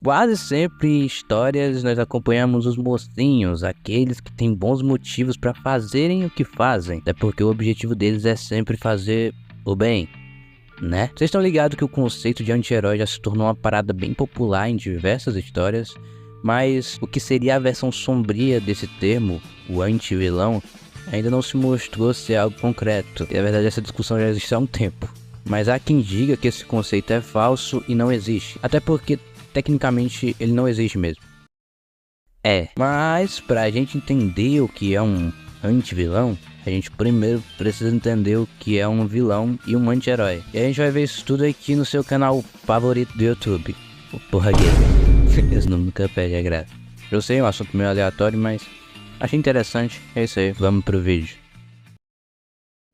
Quase sempre em histórias nós acompanhamos os mocinhos, aqueles que têm bons motivos para fazerem o que fazem, até porque o objetivo deles é sempre fazer o bem, né? Vocês estão ligados que o conceito de anti-herói já se tornou uma parada bem popular em diversas histórias, mas o que seria a versão sombria desse termo, o anti-vilão, ainda não se mostrou ser algo concreto, e na verdade essa discussão já existe há um tempo. Mas há quem diga que esse conceito é falso e não existe, até porque tecnicamente ele não existe mesmo. Mas pra gente entender o que é um anti-vilão, a gente primeiro precisa entender o que é um vilão e um anti-herói. E a gente vai ver isso tudo aqui no seu canal favorito do YouTube, o Porra Game. Esse nome nunca perde a graça. Eu sei, é um assunto meio aleatório, mas achei interessante. É isso aí, vamos pro vídeo.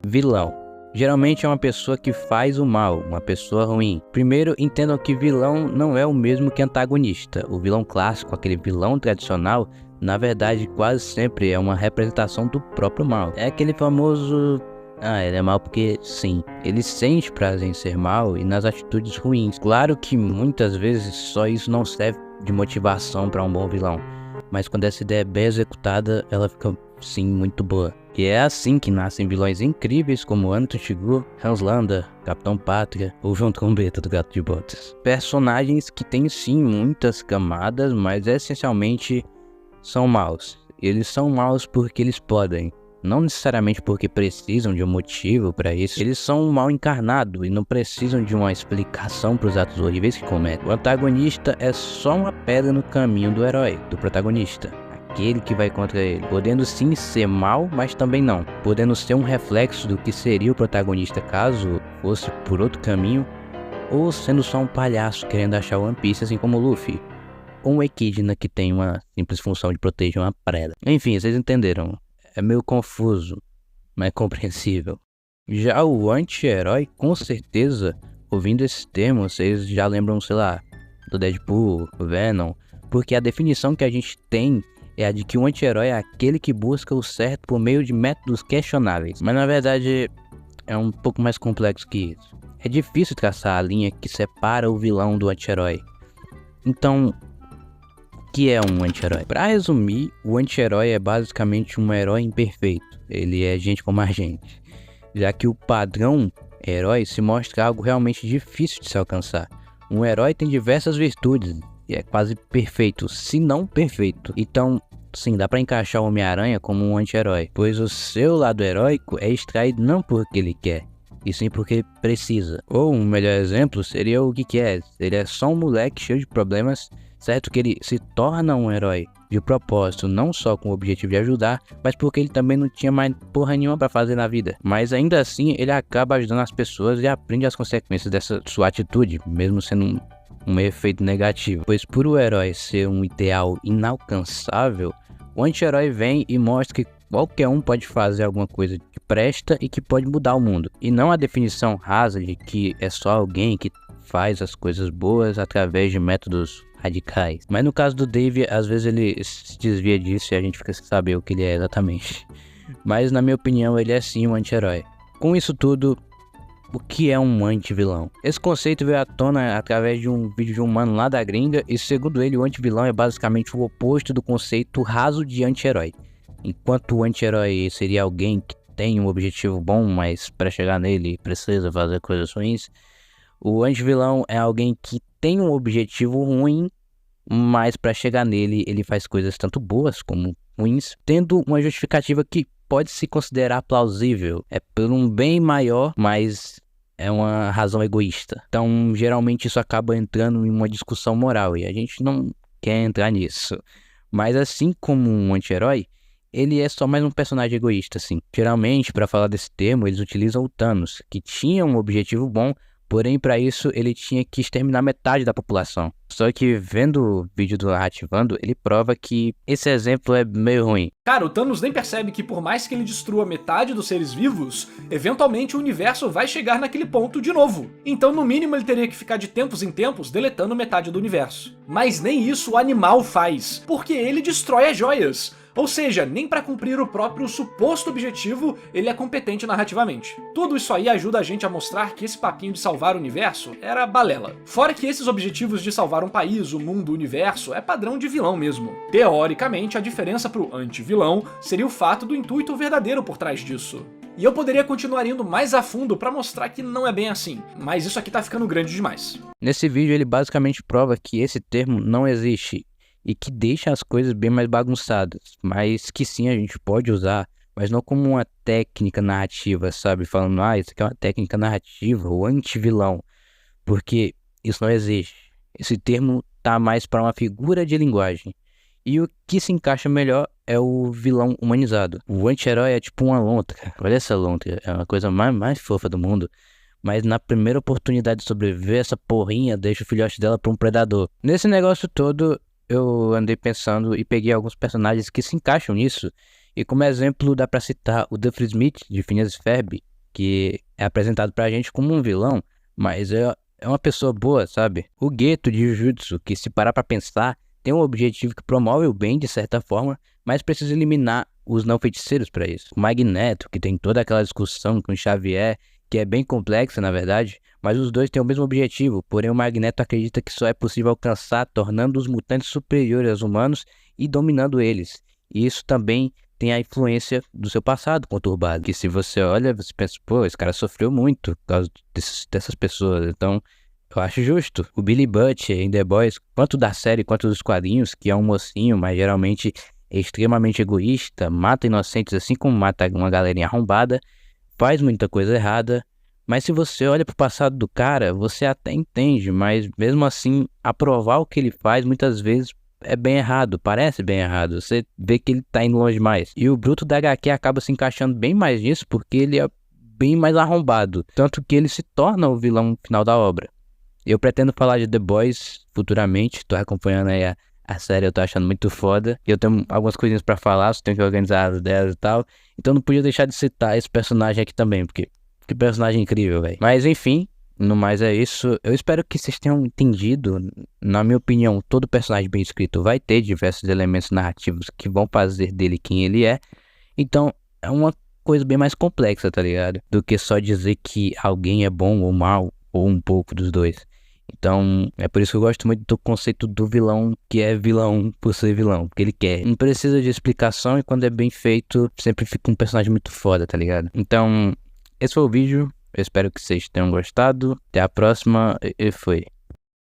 Vilão. Geralmente é uma pessoa que faz o mal, uma pessoa ruim. Primeiro, entendam que vilão não é o mesmo que antagonista. O vilão clássico, aquele vilão tradicional, na verdade quase sempre é uma representação do próprio mal. É aquele famoso... ele é mal porque sim. Ele sente prazer em ser mal e nas atitudes ruins. Claro que muitas vezes só isso não serve de motivação para um bom vilão. Mas quando essa ideia é bem executada, ela fica sim muito boa. E é assim que nascem vilões incríveis como Anton Chigurh, Hans Landa, Capitão Pátria ou João Trombeta do Gato de Botas. Personagens que têm sim muitas camadas, mas essencialmente são maus. Eles são maus porque eles podem, não necessariamente porque precisam de um motivo para isso. Eles são um mal encarnado e não precisam de uma explicação para os atos horríveis que cometem. O antagonista é só uma pedra no caminho do herói, do protagonista. Aquele que vai contra ele, podendo sim ser mal, mas também não, podendo ser um reflexo do que seria o protagonista caso fosse por outro caminho, ou sendo só um palhaço querendo achar One Piece assim como o Luffy, ou um Equidna que tem uma simples função de proteger uma preda. Enfim, vocês entenderam, é meio confuso, mas é compreensível. Já o anti-herói, com certeza, ouvindo esse termo, vocês já lembram, sei lá, do Deadpool, Venom, porque a definição que a gente tem é a de que o anti-herói é aquele que busca o certo por meio de métodos questionáveis. Mas na verdade é um pouco mais complexo que isso. É difícil traçar a linha que separa o vilão do anti-herói. Então, o que é um anti-herói? Para resumir, o anti-herói é basicamente um herói imperfeito. Ele é gente como a gente. Já que o padrão herói se mostra algo realmente difícil de se alcançar. Um herói tem diversas virtudes. E é quase perfeito, se não perfeito. Então, sim, dá pra encaixar o Homem-Aranha como um anti-herói, pois o seu lado heróico é extraído não porque ele quer, e sim porque ele precisa. Ou um melhor exemplo seria o Geek-Ass. Ele é só um moleque cheio de problemas, certo que ele se torna um herói de propósito, não só com o objetivo de ajudar, mas porque ele também não tinha mais porra nenhuma pra fazer na vida. Mas ainda assim, ele acaba ajudando as pessoas e aprende as consequências dessa sua atitude, mesmo sendo um efeito negativo, pois por o herói ser um ideal inalcançável, o anti-herói vem e mostra que qualquer um pode fazer alguma coisa que presta e que pode mudar o mundo, e não a definição rasa de que é só alguém que faz as coisas boas através de métodos radicais. Mas no caso do Dave, às vezes ele se desvia disso e a gente fica sem saber o que ele é exatamente. Mas na minha opinião, ele é sim um anti-herói. Com isso tudo, o que é um anti-vilão? Esse conceito veio à tona através de um vídeo de um mano lá da gringa, e segundo ele, o anti-vilão é basicamente o oposto do conceito raso de anti-herói. Enquanto o anti-herói seria alguém que tem um objetivo bom, mas para chegar nele precisa fazer coisas ruins, o anti-vilão é alguém que tem um objetivo ruim, mas para chegar nele ele faz coisas tanto boas como ruins, tendo uma justificativa que pode se considerar plausível. É por um bem maior, mas é uma razão egoísta. Então, geralmente isso acaba entrando em uma discussão moral e a gente não quer entrar nisso. Mas assim como um anti-herói, ele é só mais um personagem egoísta, assim. Geralmente, para falar desse termo, eles utilizam o Thanos, que tinha um objetivo bom, Porém, para isso, ele tinha que exterminar metade da população. Só que vendo o vídeo do Narrativando, ele prova que esse exemplo é meio ruim. Cara, o Thanos nem percebe que por mais que ele destrua metade dos seres vivos, eventualmente o universo vai chegar naquele ponto de novo. Então no mínimo ele teria que ficar de tempos em tempos deletando metade do universo. Mas nem isso o animal faz, porque ele destrói as joias. Ou seja, nem pra cumprir o próprio suposto objetivo ele é competente narrativamente. Tudo isso aí ajuda a gente a mostrar que esse papinho de salvar o universo era balela. Fora que esses objetivos de salvar um país, o mundo, o universo, é padrão de vilão mesmo. Teoricamente, a diferença pro anti-vilão seria o fato do intuito verdadeiro por trás disso. E eu poderia continuar indo mais a fundo pra mostrar que não é bem assim, mas isso aqui tá ficando grande demais. Nesse vídeo ele basicamente prova que esse termo não existe e que deixa as coisas bem mais bagunçadas, mas que sim, a gente pode usar, mas não como uma técnica narrativa, sabe? Falando, isso aqui é uma técnica narrativa, o anti-vilão, porque isso não existe. Esse termo tá mais para uma figura de linguagem. E o que se encaixa melhor é o vilão humanizado. O anti-herói é tipo uma lontra. Olha essa lontra, é uma coisa mais fofa do mundo. Mas na primeira oportunidade de sobreviver, essa porrinha deixa o filhote dela pra um predador. Nesse negócio todo, eu andei pensando e peguei alguns personagens que se encaixam nisso. E como exemplo dá pra citar o Duffy Smith, de Phineas e Ferb, que é apresentado pra gente como um vilão, mas é uma pessoa boa, sabe? O Geto de Jujutsu, que se parar pra pensar, tem um objetivo que promove o bem de certa forma, mas precisa eliminar os não feiticeiros pra isso. O Magneto, que tem toda aquela discussão com o Xavier, que é bem complexa na verdade, mas os dois têm o mesmo objetivo, porém o Magneto acredita que só é possível alcançar tornando os mutantes superiores aos humanos e dominando eles. E isso também tem a influência do seu passado conturbado, que se você olha, você pensa, pô, esse cara sofreu muito por causa dessas pessoas, então eu acho justo. O Billy Butcher em The Boys, quanto da série quanto dos quadrinhos, que é um mocinho, mas geralmente é extremamente egoísta, mata inocentes assim como mata uma galerinha arrombada, faz muita coisa errada, mas se você olha pro passado do cara, você até entende, mas mesmo assim, aprovar o que ele faz muitas vezes é bem errado, parece bem errado, você vê que ele tá indo longe demais. E o Bruto da HQ acaba se encaixando bem mais nisso, porque ele é bem mais arrombado, tanto que ele se torna o vilão no final da obra. Eu pretendo falar de The Boys futuramente, tô acompanhando aí a série, eu tô achando muito foda. E eu tenho algumas coisinhas pra falar, só tenho que organizar as ideias e tal. Então não podia deixar de citar esse personagem aqui também, porque que personagem incrível, velho. Mas enfim, no mais é isso. Eu espero que vocês tenham entendido. Na minha opinião, todo personagem bem escrito vai ter diversos elementos narrativos que vão fazer dele quem ele é. Então é uma coisa bem mais complexa, tá ligado? Do que só dizer que alguém é bom ou mal, ou um pouco dos dois. Então, é por isso que eu gosto muito do conceito do vilão, que é vilão por ser vilão, porque ele quer. Não precisa de explicação e quando é bem feito, sempre fica um personagem muito foda, tá ligado? Então, esse foi o vídeo. Eu espero que vocês tenham gostado. Até a próxima e foi.